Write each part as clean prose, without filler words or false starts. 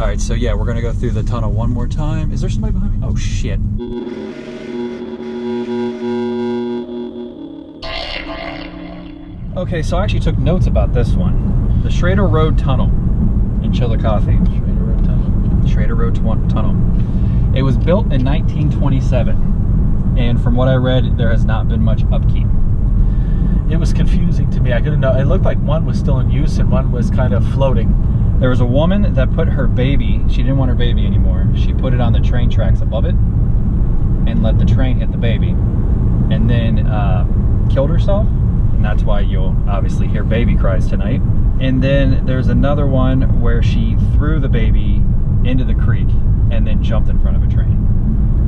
All right, so yeah, we're gonna go through the tunnel one more time. Is there somebody behind me? Oh shit. Okay, so I actually took notes about this one. The Schrader Road Tunnel in Chillicothe. Schrader Road Tunnel. Schrader Road Tunnel. It was built in 1927, and from what I read, there has not been much upkeep. It was confusing to me. I couldn't know. It looked like one was still in use and one was kind of floating. There was a woman that put her baby, she didn't want her baby anymore. She put it on the train tracks above it and let the train hit the baby, and then killed herself. And that's why you'll obviously hear baby cries tonight. And then there's another one where she threw the baby into the creek and then jumped in front of a train.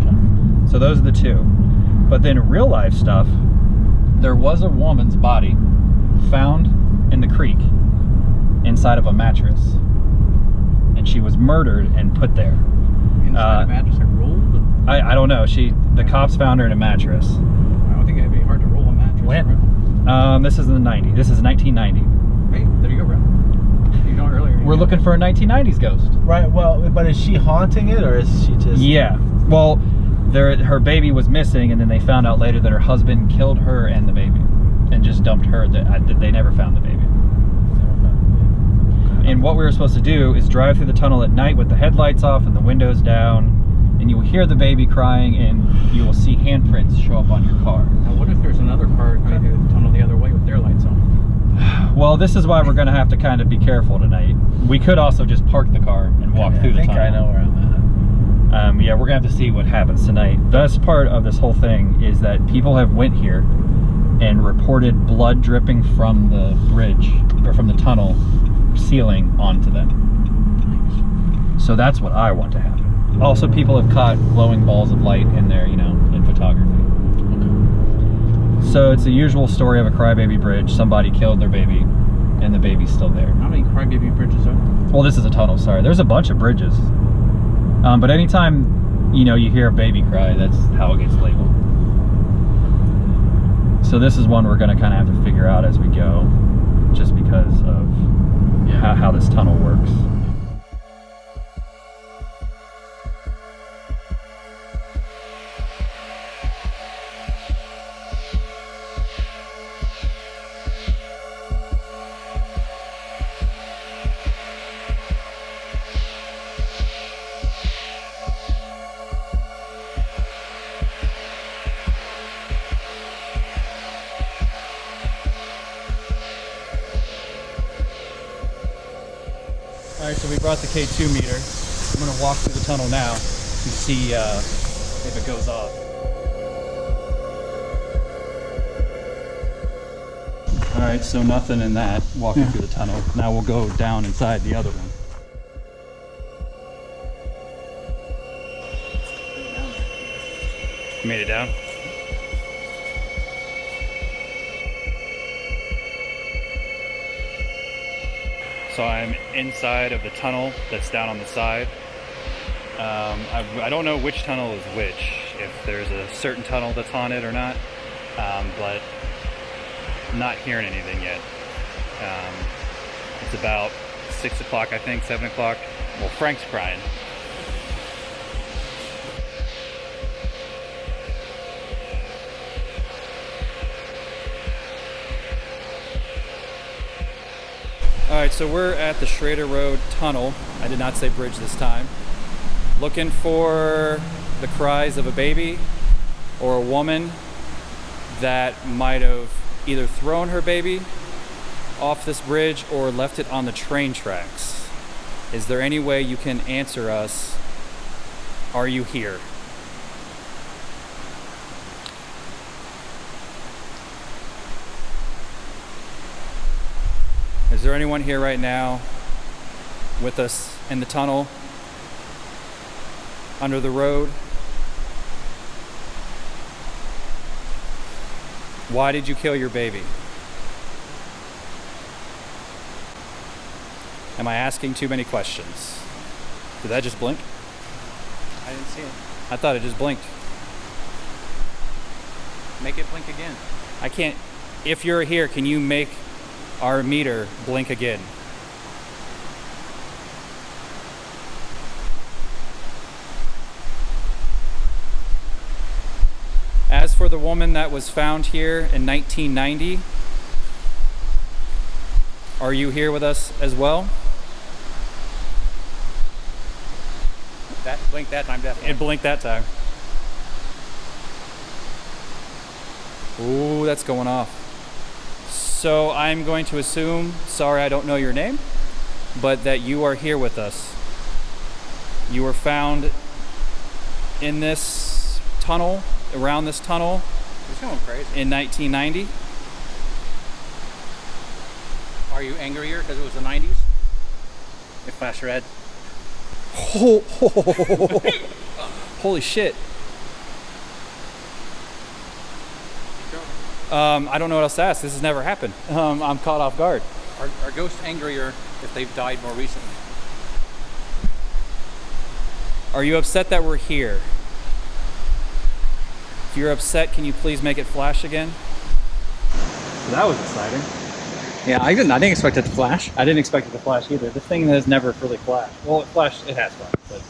Okay. So those are the two. But then real life stuff, there was a woman's body found in the creek inside of a mattress, and she was murdered and put there. Inside a mattress and rolled? I don't know. The cops found her in a mattress. I don't think it'd be hard to roll a mattress. When? This is in the 90s. This is 1990. Hey, there you go, bro. You know earlier. We're looking for a 1990s ghost. Right. Well, but is she haunting it, or is she just? Yeah. Well, her baby was missing, and then they found out later that her husband killed her and the baby, and just dumped her. They never found the baby. And what we were supposed to do is drive through the tunnel at night with the headlights off and the windows down, and you will hear the baby crying, and you will see handprints show up on your car. Now, what if there's another car going through the tunnel the other way with their lights on? Well, this is why we're going to have to kind of be careful tonight. We could also just park the car and walk through the tunnel. I think I know where I'm at. Yeah, we're going to have to see what happens tonight. The best part of this whole thing is that people have went here and reported blood dripping from the bridge, or from the tunnel ceiling onto them. Nice. So that's what I want to happen. Also, people have caught glowing balls of light in there, in photography. So it's the usual story of a crybaby bridge. Somebody killed their baby, and the baby's still there. How many crybaby bridges are there? Well, this is a tunnel, sorry. There's a bunch of bridges. But anytime, you hear a baby cry, that's how it gets labeled. So this is one we're going to kind of have to figure out as we go, just because of how this tunnel works. Alright, so we brought the K2 meter. I'm going to walk through the tunnel now and see if it goes off. Alright, so nothing in that, walking through the tunnel. Now we'll go down inside the other one. You made it down? So I'm inside of the tunnel that's down on the side. I don't know which tunnel is which, if there's a certain tunnel that's haunted or not, but I'm not hearing anything yet. It's about 6 o'clock, I think, 7 o'clock. Well, Frank's crying. Alright, so we're at the Schrader Road Tunnel. I did not say bridge this time. Looking for the cries of a baby or a woman that might have either thrown her baby off this bridge or left it on the train tracks. Is there any way you can answer us? Are you here? Is there anyone here right now with us in the tunnel, under the road? Why did you kill your baby? Am I asking too many questions? Did that just blink? I didn't see it. I thought it just blinked. Make it blink again. I can't. If you're here, can you make our meter blink again? for the woman that was found here in 1990? Are you here with us as well? That blinked that time, definitely. It blinked that time. Ooh, that's going off. So I'm going to assume, sorry I don't know your name, but that you are here with us. You were found in this tunnel, around this tunnel, It's going crazy. in 1990. Are you angrier because it was the 90s? It flashed red. Holy shit. I don't know what else to ask. This has never happened. I'm caught off guard. Are ghosts angrier if they've died more recently? Are you upset that we're here? If you're upset, can you please make it flash again? That was exciting. Yeah, I didn't expect it to flash. I didn't expect it to flash either. This thing has never really flashed. Well, it flashed. It has flashed, but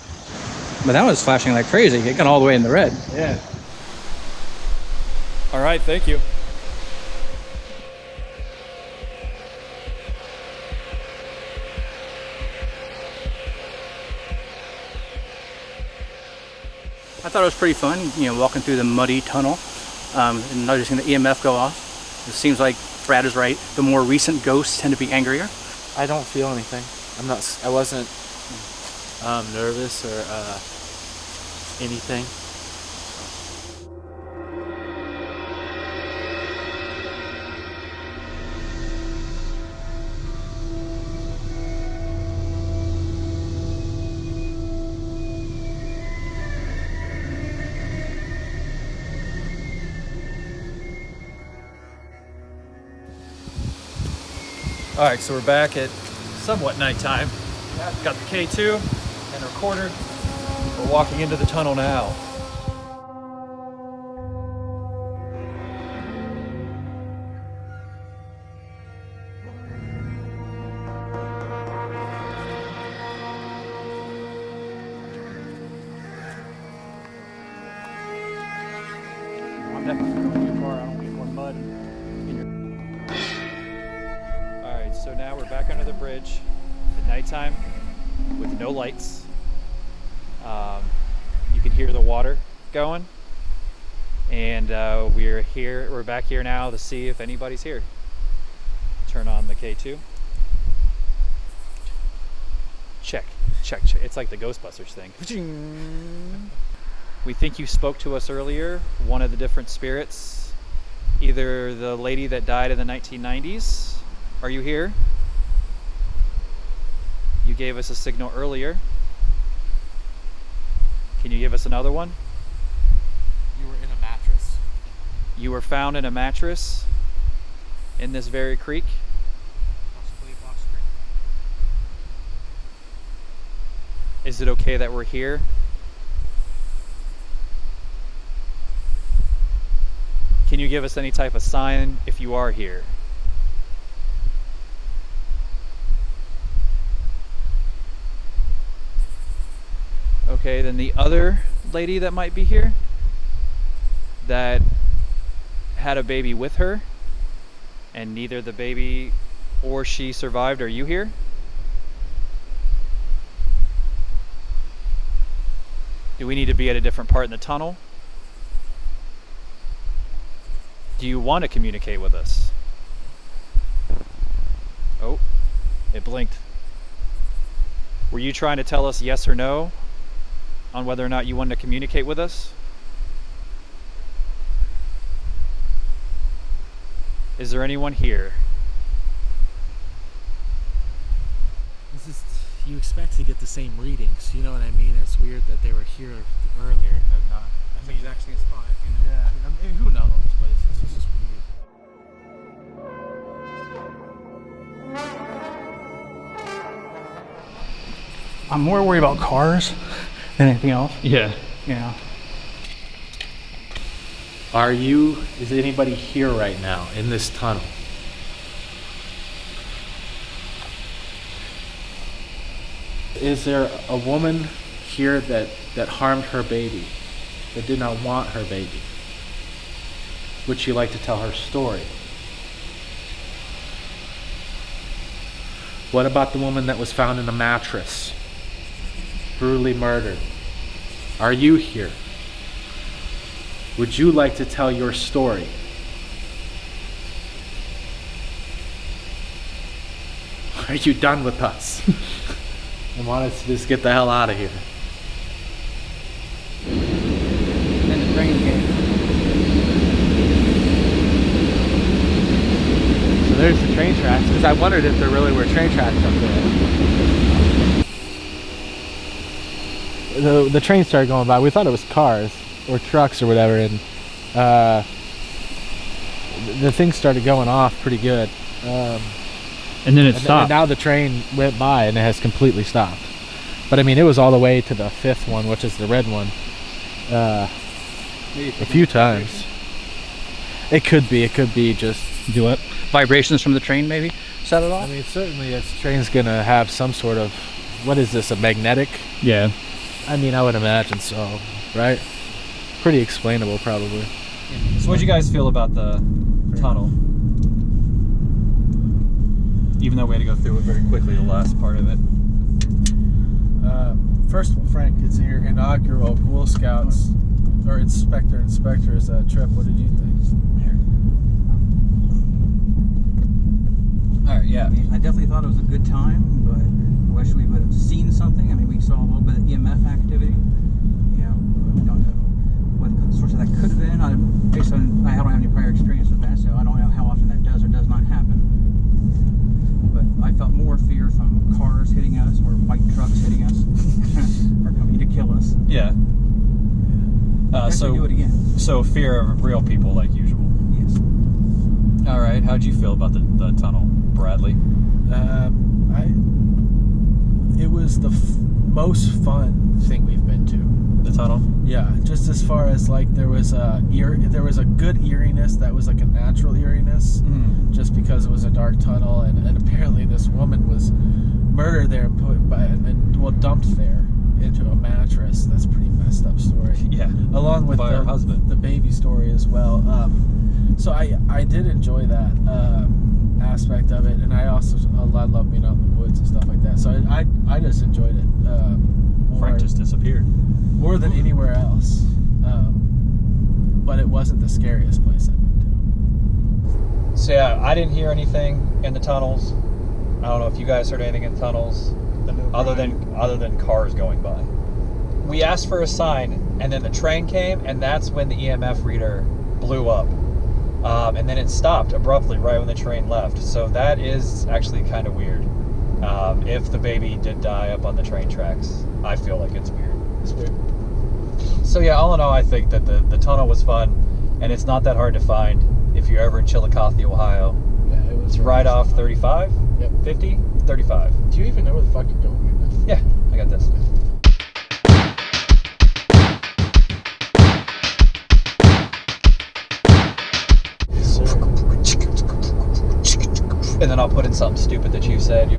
But that was flashing like crazy. It got all the way in the red. yeah. All right, thank you. I thought it was pretty fun, walking through the muddy tunnel and noticing the EMF go off. It seems like Brad is right. The more recent ghosts tend to be angrier. I don't feel anything. I wasn't nervous or anything. All right, so we're back at somewhat nighttime. Got the K2 and recorder. We're walking into the tunnel now. I'm definitely going too far. I don't need more mud in your... All right, so now we're back under the bridge at nighttime with no lights. You can hear the water going, and we're back here now to see if anybody's here. Turn on the K2. Check. It's like the Ghostbusters thing. We think you spoke to us earlier, one of the different spirits, either the lady that died in the 1990s. Are you here? You gave us a signal earlier. Can you give us another one? You were in a mattress. You were found in a mattress in this very creek. Possibly a box spring. Is it okay that we're here? Can you give us any type of sign if you are here? Okay, then the other lady that might be here that had a baby with her and neither the baby or she survived, are you here? Do we need to be at a different part in the tunnel? Do you want to communicate with us? Oh, it blinked. Were you trying to tell us yes or no on whether or not you wanted to communicate with us? Is there anyone here? This is, you expect to get the same readings, you know what I mean? It's weird that they were here earlier and they're not. That's the exact same spot. Yeah, I mean, who knows, but it's just weird. I'm more worried about cars than anything else. Yeah. Yeah. Is anybody here right now in this tunnel? Is there a woman here that harmed her baby, that did not want her baby? would she like to tell her story? What about the woman that was found in a mattress, brutally murdered? Are you here? Would you like to tell your story? Are you done with us? I want us to just get the hell out of here. And then the train came. So there's the train tracks, because I wondered if there really were train tracks up there. The train started going by. We thought it was cars or trucks or whatever, and the thing started going off pretty good. And then it And stopped. now the train went by and it has completely stopped. But I mean, it was all the way to the 5th one, which is the red one, a few times. It could be just... Do what? Vibrations from the train maybe set it I off? mean, certainly this train's gonna have some sort of... What is this, a magnetic? Yeah. I mean, I would imagine so, right? Pretty explainable, probably. So what'd you guys feel about the tunnel? Even though we had to go through it very quickly, the last part of it. First of all, Frank, it's your inaugural Ghoul Scouts, or Specter's trip. What did you think? Alright, yeah. I mean, I definitely thought it was a good time, but I wish we would have seen something. I mean, we saw a little bit of EMF activity. You know, we don't know what source of that could have been. Based on, I don't have any prior experience with that, so I don't know how often that does or does not happen. But I felt more fear from cars hitting us or white trucks hitting us or coming to kill us. Yeah. So do it again. So fear of real people like usual. Yes. Alright, how'd you feel about the tunnel, Bradley? It was the most fun thing we've been to. The tunnel? Yeah, just as far as like there was a good eeriness that was like a natural eeriness, just because it was a dark tunnel, and apparently this woman was murdered there and dumped there into a mattress. That's a pretty messed up story. Yeah. Along with By her husband. the baby story as well. So I did enjoy that aspect of it, and I love being out in the woods and stuff like that. So I just enjoyed it. Frank just disappeared. More than anywhere else. But it wasn't the scariest place I've been to. So yeah, I didn't hear anything in the tunnels. I don't know if you guys heard anything in the tunnels other than cars going by. We asked for a sign, and then the train came, and that's when the EMF reader blew up. And then it stopped abruptly right when the train left. So that is actually kind of weird. If the baby did die up on the train tracks, I feel like it's weird. It's weird. So yeah, all in all, I think that the tunnel was fun, and it's not that hard to find if you're ever in Chillicothe, Ohio. Yeah, it was. It's right off 35, Yep. 50, 35. Do you even know where the fuck you're going right now? Yeah, I got this. And then I'll put in something stupid that you said.